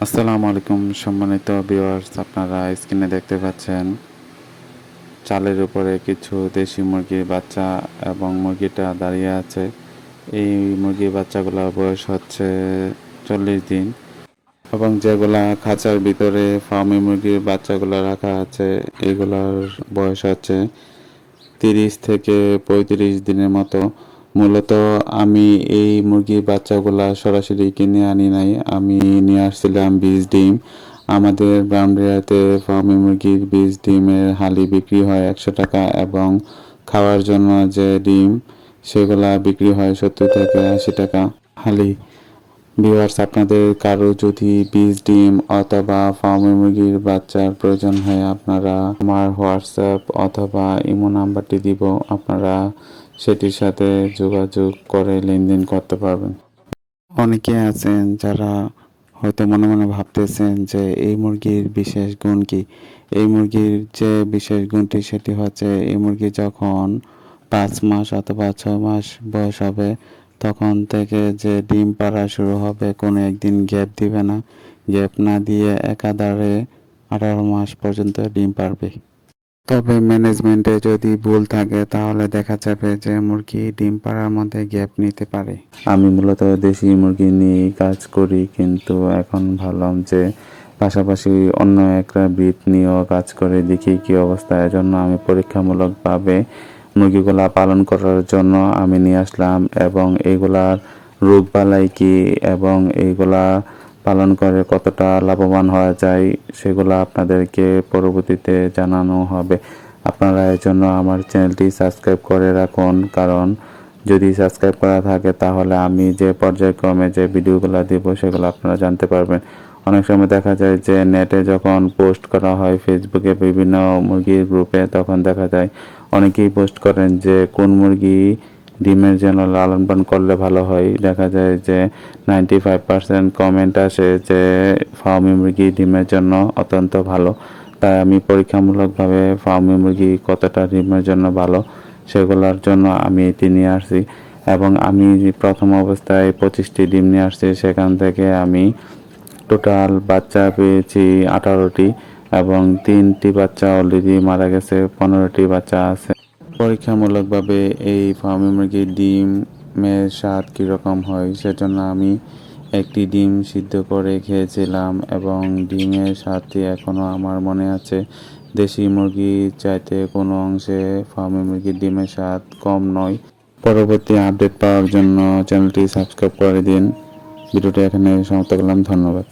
আসসালামু আলাইকুম সম্মানিত ভিউয়ার্স, আপনারা স্ক্রিনে দেখতে পাচ্ছেন চালের উপরে কিছু দেশি মুরগির বাচ্চা এবং মুরগিটা দাঁড়িয়ে আছে। এই মুরগির বাচ্চাগুলোর বয়স হচ্ছে 40 দিন এবং যেগুলা খাঁচার ভিতরে ফার্মি মুরগির বাচ্চাগুলো রাখা আছে এগুলার বয়স হচ্ছে 30 থেকে 35 দিনের মতো। মূলত আমি এই মুরগির বাচ্চাগুলা সরাসরি কিনে আনি নাই, আমি নিয়ে আসছিলাম বীজ ডিম। আমাদের ব্রাউনডিয়াতে ফার্মি মুরগির বীজ ডিমের হালি বিক্রি হয় 100 টাকা এবং খাওয়ার জন্য যে ডিম সেগুলা বিক্রি হয় 70 থেকে 80 টাকা হালি। ভিউয়ার্স, আপনাদের কারো যদি বীজ ডিম অথবা ফার্মি মুরগির বাচ্চার প্রয়োজন হয়, আপনারা আমার হোয়াটসঅ্যাপ অথবা ইমো নাম্বারটি দিব, আপনারা সেটির সাথে যোগাযোগ করে লেনদেন করতে পারবেন। অনেকে আছেন যারা হয়তো মনে মনে ভাবতেছেন যে এই মুরগির বিশেষ গুণ কি। এই মুরগির যে বিশেষ গুণটি সেটি হচ্ছে এই মুরগি যখন 5 মাস অথবা 6 মাস বয়স হবে তখন থেকে যে ডিম পাড়া শুরু হবে, কোনো একদিন গ্যাপ দিবে না। গ্যাপ না দিয়ে একাধারে 18 মাস পর্যন্ত ডিম পারবে। তবে ম্যানেজমেন্টে যদি ভুল থাকে তাহলে দেখা যাবে যে মুরগি ডিম পাড়ার মধ্যে গ্যাপ নিতে পারে। আমি মূলত দেশি মুরগি নিয়ে কাজ করি, কিন্তু এখন ভাবলাম যে পাশাপাশি অন্য একটা ব্রিড নিয়েও কাজ করে দেখি কী অবস্থা। এজন্য আমি পরীক্ষামূলকভাবে মুরগিগুলা পালন করার জন্য আমি নিয়ে আসলাম এবং এইগুলার রোগবালাই কী এবং এইগুলা পালন করে কতটা লাভবান হওয়া যায় সেগুলো আপনাদেরকে পরবর্তীতে জানানো হবে। আপনারা এর জন্য আমার চ্যানেলটি সাবস্ক্রাইব করে রাখুন, কারণ যদি সাবস্ক্রাইব করা থাকে তাহলে আমি যে পর্যায়ক্রমে যে ভিডিওগুলো দেব সেগুলো আপনারা জানতে পারবেন। অনেক সময় দেখা যায় যে নেটে যখন পোস্ট করা হয় ফেসবুকে বিভিন্ন মুরগির গ্রুপে, তখন দেখা যায় অনেকেই পোস্ট করেন যে কোন মুরগি ডিমের জন্য লালন পালন করলে ভালো হয়। দেখা যায় যে 95% কমেন্ট আসে যে ফার্মি মুরগি ডিমের জন্য অত্যন্ত ভালো। তাই আমি পরীক্ষামূলকভাবে ফার্মি মুরগি কতটা ডিমের জন্য ভালো সেগুলোর জন্য আমি এটি নিয়ে আসছি এবং আমি প্রথম অবস্থায় 25টি ডিম নিয়ে আসছি। সেখান থেকে আমি টোটাল বাচ্চা পেয়েছি 18টি এবং 3টি বাচ্চা অলরেডি মারা গেছে, 15টি বাচ্চা আছে। পরীক্ষামূলকভাবে এই ফার্মি মুরগির ডিমের স্বাদ কীরকম হয় সেজন্য আমি একটি ডিম সিদ্ধ করে খেয়েছিলাম এবং ডিমের স্বাদটি এখনও আমার মনে আছে। দেশি মুরগির চাইতে কোনো অংশে ফার্মি মুরগির ডিমের স্বাদ কম নয়। পরবর্তী আপডেট পাওয়ার জন্য চ্যানেলটি সাবস্ক্রাইব করে দিন। ভিডিওটি এখানে সমাপ্ত করলাম। ধন্যবাদ।